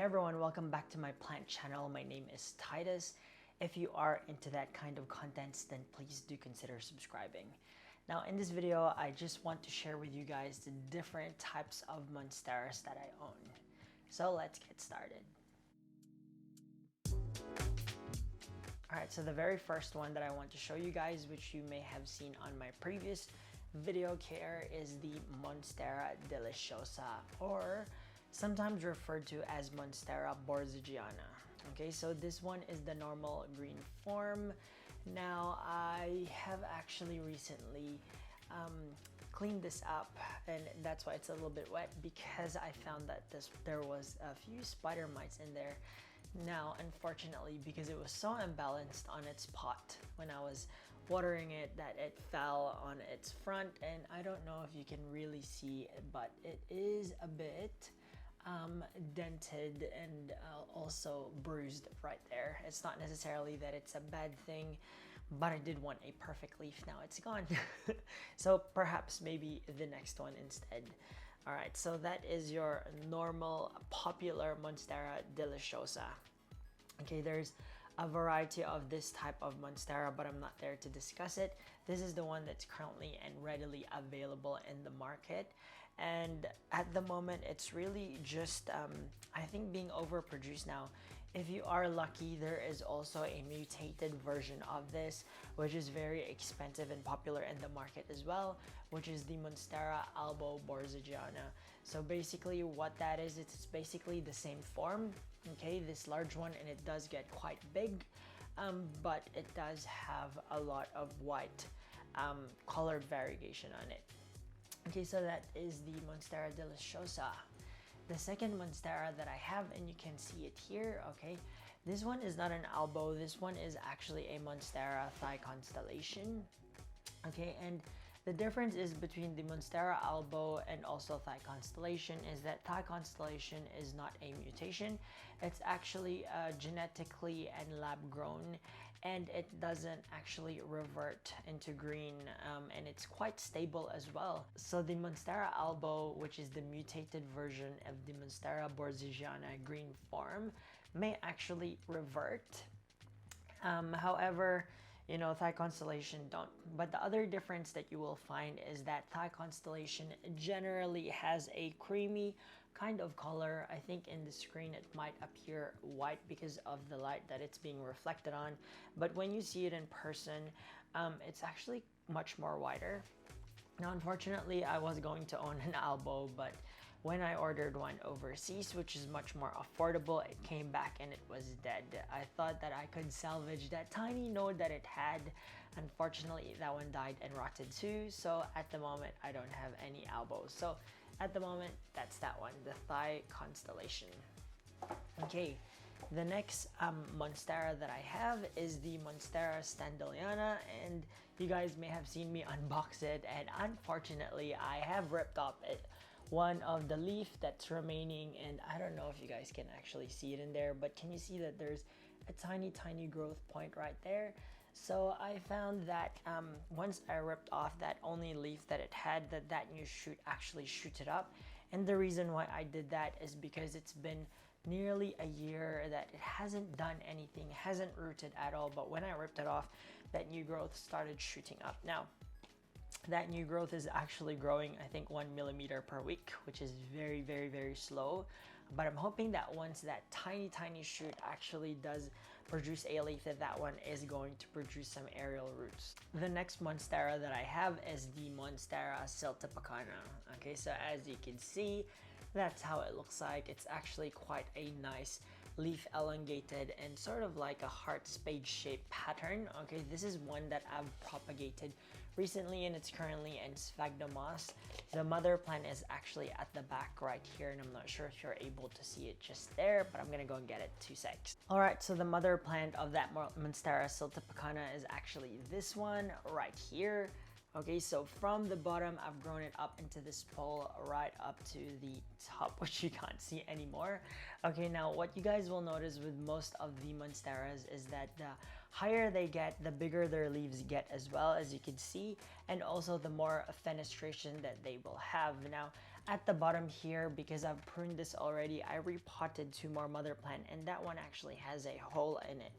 Hey everyone, welcome back to my plant channel. My name is Titus. If you are into that kind of contents, then please do consider subscribing. Now in this video, I just want to share with you guys the different types of monsteras that I own. So let's get started. Alright, so the very first one that I want to show you guys, which you may have seen on my previous video here, is the Monstera Deliciosa, or sometimes referred to as Monstera borzigiana. Okay, so this one is the normal green form. Now I have actually recently cleaned this up, and that's why it's a little bit wet, because I found that there was a few spider mites in there. Now unfortunately, because it was so imbalanced on its pot when I was watering it, that it fell on its front, and I don't know if you can really see it, but it is a bit dented and also bruised right there. It's not necessarily that it's a bad thing, but I did want a perfect leaf. Now it's gone. So perhaps maybe the next one instead. All right, so that is your normal popular Monstera Deliciosa. Okay, there's a variety of this type of Monstera, but I'm not there to discuss it. This is the one that's currently and readily available in the market, and at the moment it's really just I think being overproduced now. If you are lucky, there is also a mutated version of this, which is very expensive and popular in the market as well, which is the Monstera albo borzigiana. So basically what that is, it's basically the same form, okay, this large one, and it does get quite big, but it does have a lot of white colored variegation on it. Okay, so that is the Monstera Deliciosa. The second Monstera that I have, and you can see it here, okay, this one is not an albo. This one is actually a Monstera Thigh Constellation. Okay, and the difference is between the Monstera albo and also Thigh Constellation is that Thigh Constellation is not a mutation. It's actually genetically and lab grown, and it doesn't actually revert into green, and it's quite stable as well. So the Monstera albo, which is the mutated version of the Monstera borzigiana green form, may actually revert. However, you know, Thigh Constellation don't. But the other difference that you will find is that Thigh Constellation generally has a creamy kind of color. I think in the screen it might appear white because of the light that it's being reflected on, but when you see it in person, it's actually much more whiter. Now unfortunately, I was going to own an albo, but when I ordered one overseas, which is much more affordable, it came back and it was dead. I thought that I could salvage that tiny node that it had. Unfortunately, that one died and rotted too. So at the moment, I don't have any albos. So at the moment, that's that one, the Thigh Constellation. Okay, the next Monstera that I have is the Monstera standeliana, and you guys may have seen me unbox it, and unfortunately, I have ripped off one of the leaf that's remaining, and I don't know if you guys can actually see it in there, but can you see that there's a tiny growth point right there? So I found that once I ripped off that only leaf that it had, that new shoot actually shooted up, and the reason why I did that is because it's been nearly a year that it hasn't done anything, hasn't rooted at all, but when I ripped it off, that new growth started shooting up. Now that new growth is actually growing, I think 1 millimeter per week, which is very slow, but I'm hoping that once that tiny shoot actually does produce a leaf, that one is going to produce some aerial roots. The next Monstera that I have is the Monstera siltepecana. Okay, so as you can see, that's how it looks like. It's actually quite a nice leaf, elongated and sort of like a heart spade shaped pattern. Okay, this is one that I've propagated recently, and it's currently in sphagnum moss. The mother plant is actually at the back right here, and I'm not sure if you're able to see it just there, but I'm gonna go and get it 2 seconds. All right, so the mother plant of that Monstera siltepecana is actually this one right here. Okay, so from the bottom, I've grown it up into this pole right up to the top, which you can't see anymore. Okay, now what you guys will notice with most of the Monsteras is that the higher they get, the bigger their leaves get as well, as you can see, and also the more fenestration that they will have. Now, At the bottom here, because I've pruned this already, I repotted 2 more mother plant, and that one actually has a hole in it.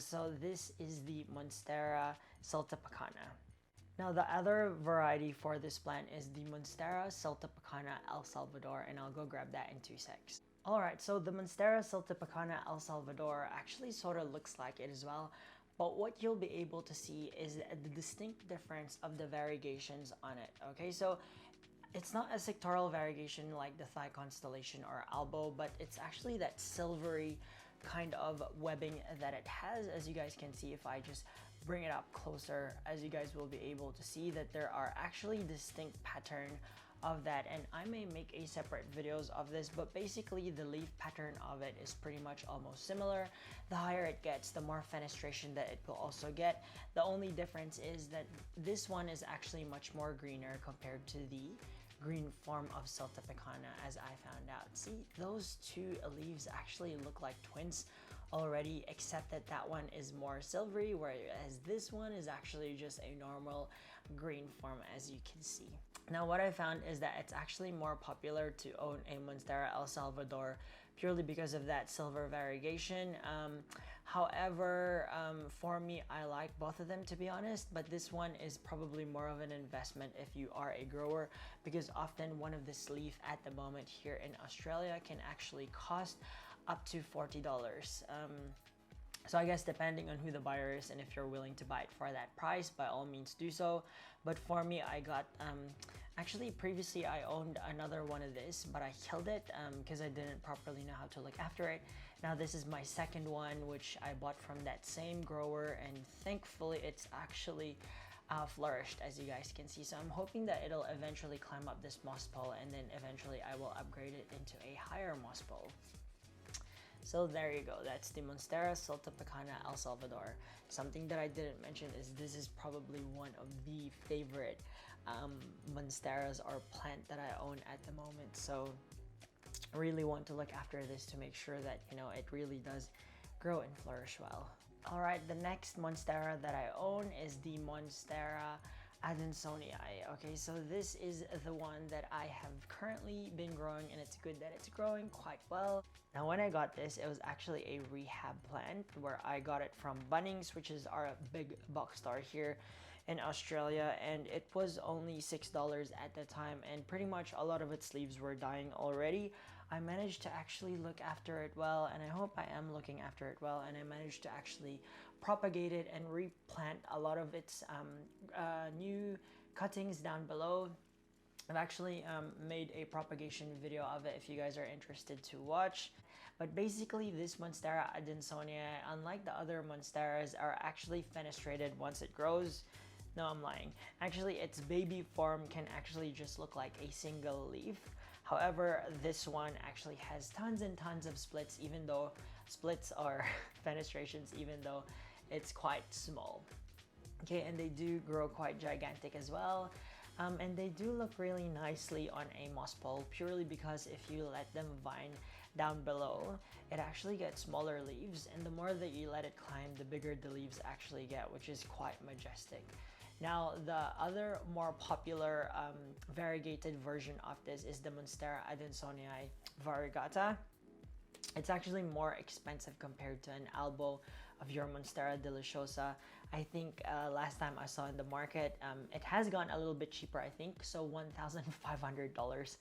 So this is the Monstera Celtipacana. Now the other variety for this plant is the Monstera Celtipacana El Salvador, and I'll go grab that in 2 secs. Alright, so the Monstera Celtipacana El Salvador actually sort of looks like it as well, but what you'll be able to see is the distinct difference of the variegations on it. Okay, so it's not a sectoral variegation like the thigh constellation or elbow, but it's actually that silvery kind of webbing that it has. As you guys can see, if I just bring it up closer, as you guys will be able to see that there are actually distinct pattern of that, and I may make a separate videos of this, but basically the leaf pattern of it is pretty much almost similar. The higher it gets, the more fenestration that it will also get. The only difference is that this one is actually much more greener compared to the green form of Celtipacana, as I found out. See, those 2 leaves actually look like twins already, except that that one is more silvery, whereas this one is actually just a normal green form, as you can see. Now what I found is that it's actually more popular to own a Monstera El Salvador purely because of that silver variegation. However, for me, I like both of them, to be honest, but this one is probably more of an investment if you are a grower, because often one of this leaf at the moment here in Australia can actually cost up to $40. So I guess depending on who the buyer is and if you're willing to buy it for that price, by all means do so. But for me, I got, actually previously I owned another one of this, but I killed it because I didn't properly know how to look after it. Now this is my second one, which I bought from that same grower, and thankfully it's actually flourished, as you guys can see. So I'm hoping that it'll eventually climb up this moss pole, and then eventually I will upgrade it into a higher moss pole. So there you go, that's the Monstera Celtipacana El Salvador. Something that I didn't mention is this is probably one of the favorite Monsteras or plant that I own at the moment. So I really want to look after this to make sure that, you know, it really does grow and flourish well. Alright, the next Monstera that I own is the Monstera Adansonii. Okay, so this is the one that I have currently been growing, and it's good that it's growing quite well. Now when I got this, it was actually a rehab plant where I got it from Bunnings, which is our big box store here in Australia, and it was only $6 at the time, and pretty much a lot of its leaves were dying already. I managed to actually look after it well, and I hope I am looking after it well, and I managed to actually propagate it and replant a lot of its new cuttings down below. I've actually made a propagation video of it if you guys are interested to watch. But basically this Monstera Adansonii, unlike the other Monsteras, are actually fenestrated once it grows. No, I'm lying. Actually, its baby form can actually just look like a single leaf. However, this one actually has tons and tons of splits, even though splits are fenestrations, even though it's quite small. Okay, and they do grow quite gigantic as well. And they do look really nicely on a moss pole, purely because if you let them vine down below, it actually gets smaller leaves, and the more that you let it climb, the bigger the leaves actually get, which is quite majestic. Now, the other more popular variegated version of this is the Monstera Adansonii variegata. It's actually more expensive compared to an elbow of your Monstera Deliciosa. I think last time I saw in the market, it has gone a little bit cheaper, I think, so $1,500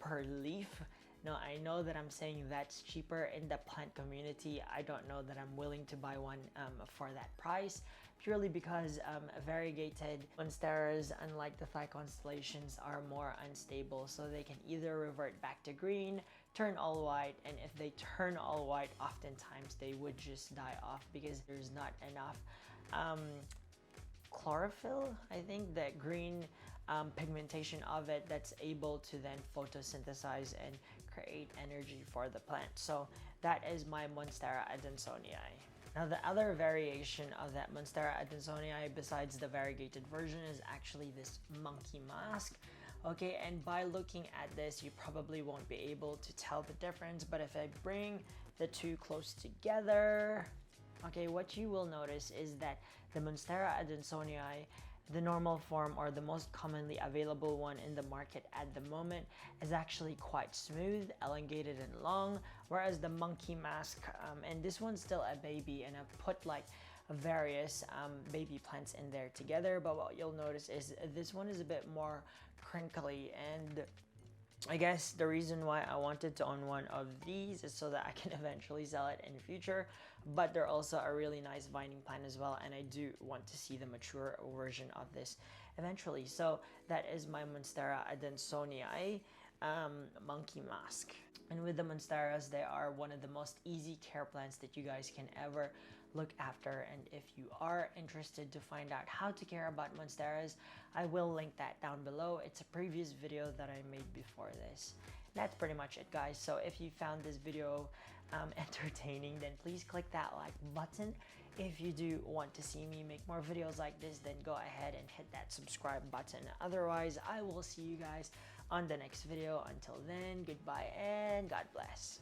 per leaf. Now, I know that I'm saying that's cheaper in the plant community. I don't know that I'm willing to buy one for that price, purely because variegated Monsteras, unlike the thigh constellations, are more unstable. So they can either revert back to green, turn all white, and if they turn all white, oftentimes they would just die off because there's not enough chlorophyll, I think, that green pigmentation of it that's able to then photosynthesize and create energy for the plant. So that is my Monstera Adansonii. Now the other variation of that Monstera Adansonii besides the variegated version is actually this monkey mask. Okay, and by looking at this, you probably won't be able to tell the difference, but if I bring the two close together, okay, what you will notice is that the Monstera Adansonii The normal form, or the most commonly available one in the market at the moment, is actually quite smooth, elongated and long, whereas the monkey mask, and this one's still a baby, and I've put like various baby plants in there together, but what you'll notice is this one is a bit more crinkly, and I guess the reason why I wanted to own one of these is so that I can eventually sell it in the future, but they're also a really nice vining plant as well, and I do want to see the mature version of this eventually. So that is my Monstera adansonii monkey mask. And with the Monsteras, they are one of the most easy care plants that you guys can ever look after, and if you are interested to find out how to care about Monsteras, I will link that down below. It's a previous video that I made before this. That's pretty much it, guys. So if you found this video entertaining, then please click that like button. If you do want to see me make more videos like this, then go ahead and hit that subscribe button. Otherwise, I will see you guys on the next video. Until then, goodbye and God bless.